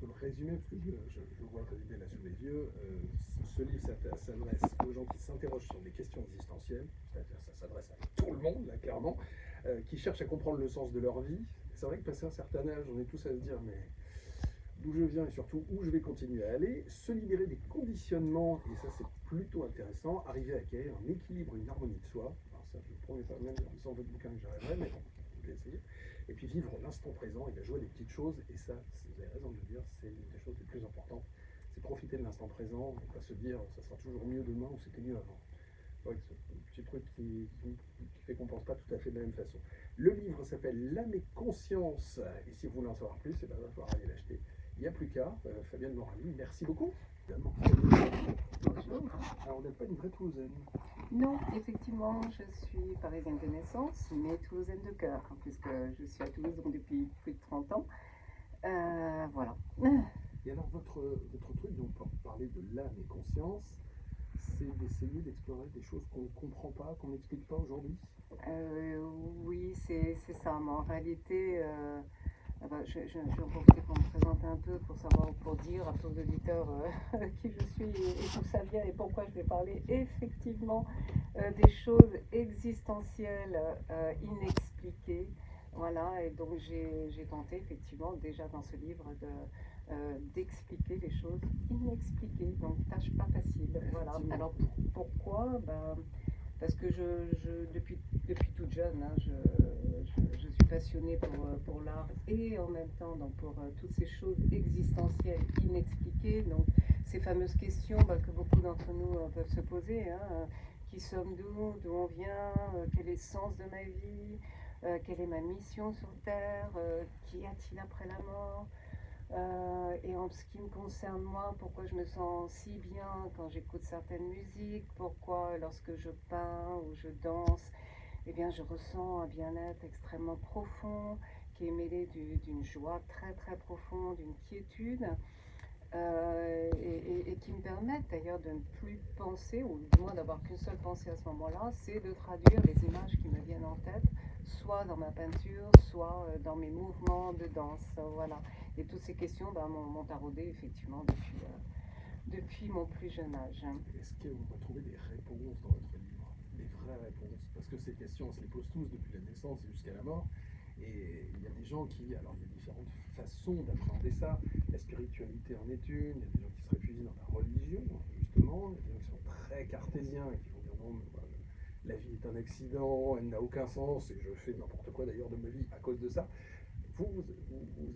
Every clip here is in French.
peu le résumer, parce que je vois ta idée là sous les yeux. Ce livre s'adresse aux gens qui s'interrogent sur des questions existentielles, c'est-à-dire ça s'adresse à tout le monde, là, clairement, qui cherchent à comprendre le sens de leur vie. C'est vrai que passé un certain âge, on est tous à se dire, mais d'où je viens et surtout où je vais continuer à aller, se libérer des conditionnements, et ça c'est plutôt intéressant, arriver à acquérir un équilibre, une harmonie de soi. Alors ça, je ne promets pas même sans votre bouquin que j'arriverai, mais bon, je vais essayer. Et puis vivre l'instant présent et la joie des petites choses, et ça, vous avez raison de le dire, c'est une des choses les plus importantes. C'est profiter de l'instant présent, et pas se dire ça sera toujours mieux demain ou c'était mieux avant. C'est vrai que c'est un petit truc qui fait qu'on ne pense pas tout à fait de la même façon. Le livre s'appelle L'âme et conscience, et si vous voulez en savoir plus, il va falloir aller l'acheter. Il n'y a plus qu'à. Fabienne Morali, merci beaucoup. Bonjour. Alors, on n'est pas une vraie Toulousaine. Non, effectivement, je suis parisienne de naissance, mais toulousaine de cœur, puisque je suis à Toulouse depuis plus de 30 ans. Voilà. Et alors, votre truc, donc, pour parler de l'âme et conscience, c'est d'essayer d'explorer des choses qu'on ne comprend pas, qu'on n'explique pas aujourd'hui. Oui, c'est ça. Mais en réalité, je vais en profiter pour me présenter un peu, pour dire à tous les auditeurs qui je suis et d'où ça vient et pourquoi je vais parler effectivement des choses existentielles inexpliquées. Voilà, et donc j'ai tenté effectivement déjà dans ce livre d'expliquer les choses inexpliquées, donc tâche pas facile. Voilà. Alors pourquoi parce que depuis toute jeune, hein, je suis passionnée pour l'art et en même temps donc pour toutes ces choses existentielles inexpliquées. Donc ces fameuses questions que beaucoup d'entre nous peuvent se poser. Hein, qui sommes-nous, d'où on vient, quel est le sens de ma vie, quelle est ma mission sur Terre, qu'y a-t-il après la mort, et en ce qui me concerne moi, pourquoi je me sens si bien quand j'écoute certaines musiques, pourquoi lorsque je peins ou je danse, eh bien je ressens un bien-être extrêmement profond qui est mêlé d'une joie très très profonde, d'une quiétude, et qui me permettent d'ailleurs de ne plus penser, ou du moins d'avoir qu'une seule pensée à ce moment-là, c'est de traduire les images qui me viennent en tête, soit dans ma peinture, soit dans mes mouvements de danse. Voilà. Et toutes ces questions m'ont taraudé effectivement depuis mon plus jeune âge. Est-ce qu'on va trouver des réponses dans votre livre? Des vraies réponses? Parce que ces questions, on se les pose tous depuis la naissance jusqu'à la mort. Et il y a des gens qui, alors il y a différentes façons d'appréhender ça. La spiritualité en est une, il y a des gens qui se réfugient dans la religion, justement, il y a des gens qui sont très cartésiens et qui vont dire non, la vie est un accident, elle n'a aucun sens, et je fais n'importe quoi d'ailleurs de ma vie à cause de ça. Vous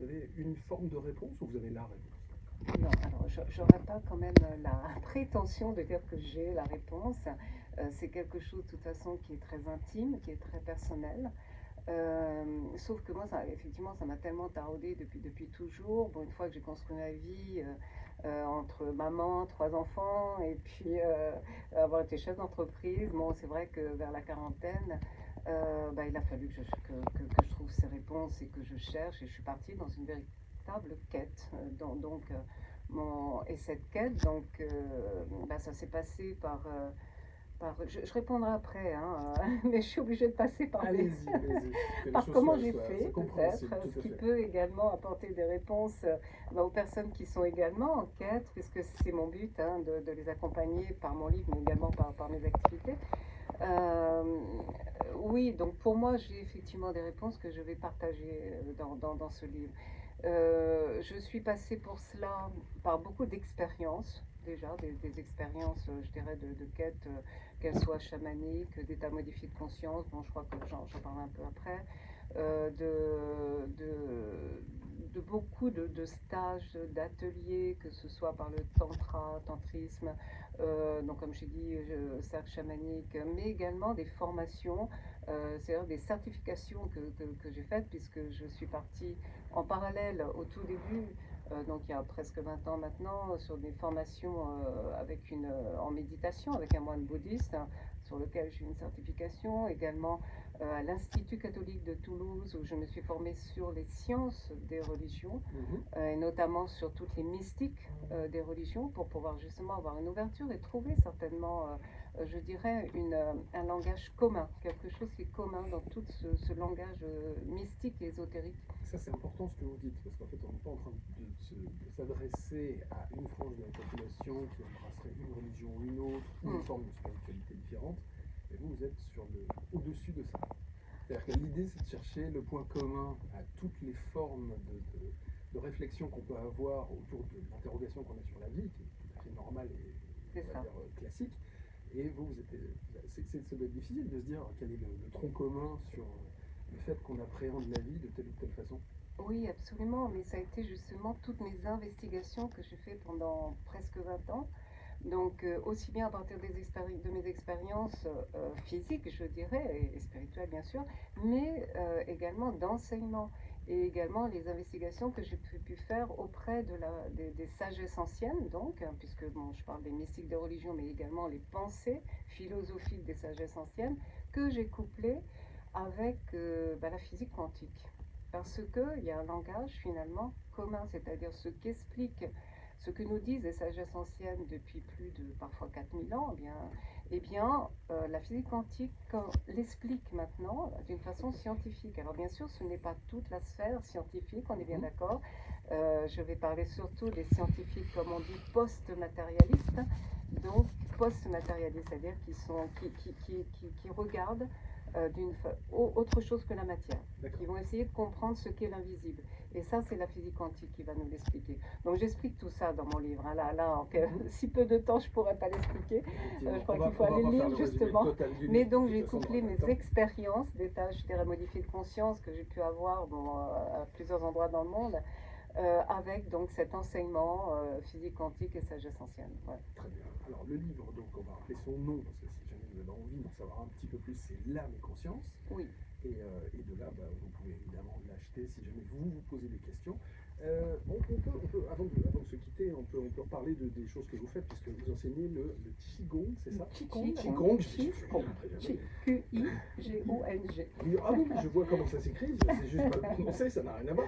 avez une forme de réponse ou vous avez la réponse? Non, alors j'aurais pas quand même la prétention de dire que j'ai la réponse. C'est quelque chose de toute façon qui est très intime, qui est très personnel. Sauf que moi, effectivement, ça m'a tellement taraudé depuis toujours. Bon, une fois que j'ai construit ma vie entre maman, 3 enfants, et puis avoir été chef d'entreprise, bon, c'est vrai que vers la quarantaine, il a fallu que je trouve ces réponses et que je cherche. Et je suis partie dans une véritable quête. Et cette quête, ça s'est passé je répondrai après, hein, mais je suis obligée de passer par par comment j'ai fait, peut-être, ce qui peut également apporter des réponses aux personnes qui sont également en quête, puisque c'est mon but, hein, de les accompagner par mon livre, mais également par mes activités. Oui, donc pour moi, j'ai effectivement des réponses que je vais partager dans ce livre. Je suis passée pour cela par beaucoup d'expériences, déjà, des expériences, je dirais, de quête, qu'elles soient chamaniques, d'état modifié de conscience, bon, je crois que j'en parle un peu après, de beaucoup de stages, d'ateliers, que ce soit par le tantra, tantrisme, donc comme j'ai dit, cercle chamanique, mais également des formations, c'est-à-dire des certifications que j'ai faites, puisque je suis partie en parallèle au tout début, donc il y a presque 20 ans maintenant, sur des formations en méditation avec un moine bouddhiste, hein, sur lequel j'ai une certification, également à l'Institut catholique de Toulouse, où je me suis formée sur les sciences des religions, et notamment sur toutes les mystiques des religions, pour pouvoir justement avoir une ouverture et trouver certainement je dirais, un langage commun, quelque chose qui est commun dans tout ce langage mystique et ésotérique. Ça, c'est important ce que vous dites, parce qu'en fait, on n'est pas en train de s'adresser à une frange de la population qui embrasserait une religion ou une autre, ou une forme de spiritualité différente, mais vous êtes au-dessus de ça. C'est-à-dire que l'idée, c'est de chercher le point commun à toutes les formes de réflexion qu'on peut avoir autour de l'interrogation qu'on a sur la vie, qui est tout à fait normale et on va dire, classique. Et ça doit être difficile de se dire quel est le tronc commun sur le fait qu'on appréhende la vie de telle ou telle façon. Oui, absolument, mais ça a été justement toutes mes investigations que j'ai fait pendant presque 20 ans. Donc, aussi bien à partir de mes expériences physiques, je dirais, et spirituelles bien sûr, mais également d'enseignement, et également les investigations que j'ai pu faire auprès des sagesses anciennes, donc, hein, puisque bon, je parle des mystiques des religions, mais également les pensées philosophiques des sagesses anciennes, que j'ai couplées avec la physique quantique. Parce qu'il y a un langage finalement commun, c'est-à-dire ce que nous disent les sagesses anciennes depuis plus de parfois 4000 ans, la physique quantique l'explique maintenant d'une façon scientifique. Alors bien sûr, ce n'est pas toute la sphère scientifique, on est bien d'accord. Je vais parler surtout des scientifiques, comme on dit, post-matérialistes. Donc post-matérialistes, c'est-à-dire qui regardent autre chose que la matière, qui vont essayer de comprendre ce qu'est l'invisible. Et ça, c'est la physique quantique qui va nous l'expliquer. Donc j'explique tout ça dans mon livre. Hein. Là, en si peu de temps, je ne pourrais pas l'expliquer. Je crois qu'il faut aller le lire, justement. Mais donc j'ai couplé mes expériences d'état, je dirais, modifié de conscience que j'ai pu avoir à plusieurs endroits dans le monde, avec donc cet enseignement physique quantique et sagesse ancienne. Ouais. Très bien. Alors le livre, donc on va rappeler son nom, parce que si jamais vous avez envie d'en savoir un petit peu plus, c'est L'âme et conscience. Oui. Et de là, vous pouvez évidemment l'acheter si jamais vous posez des questions. Avant de se quitter, on peut reparler des choses que vous faites, puisque vous enseignez le Qigong, c'est ça? Qigong. Q-I-G-O-N-G. Ah oui, je vois comment ça s'écrit, je sais juste pas le prononcer, ça n'a rien à voir.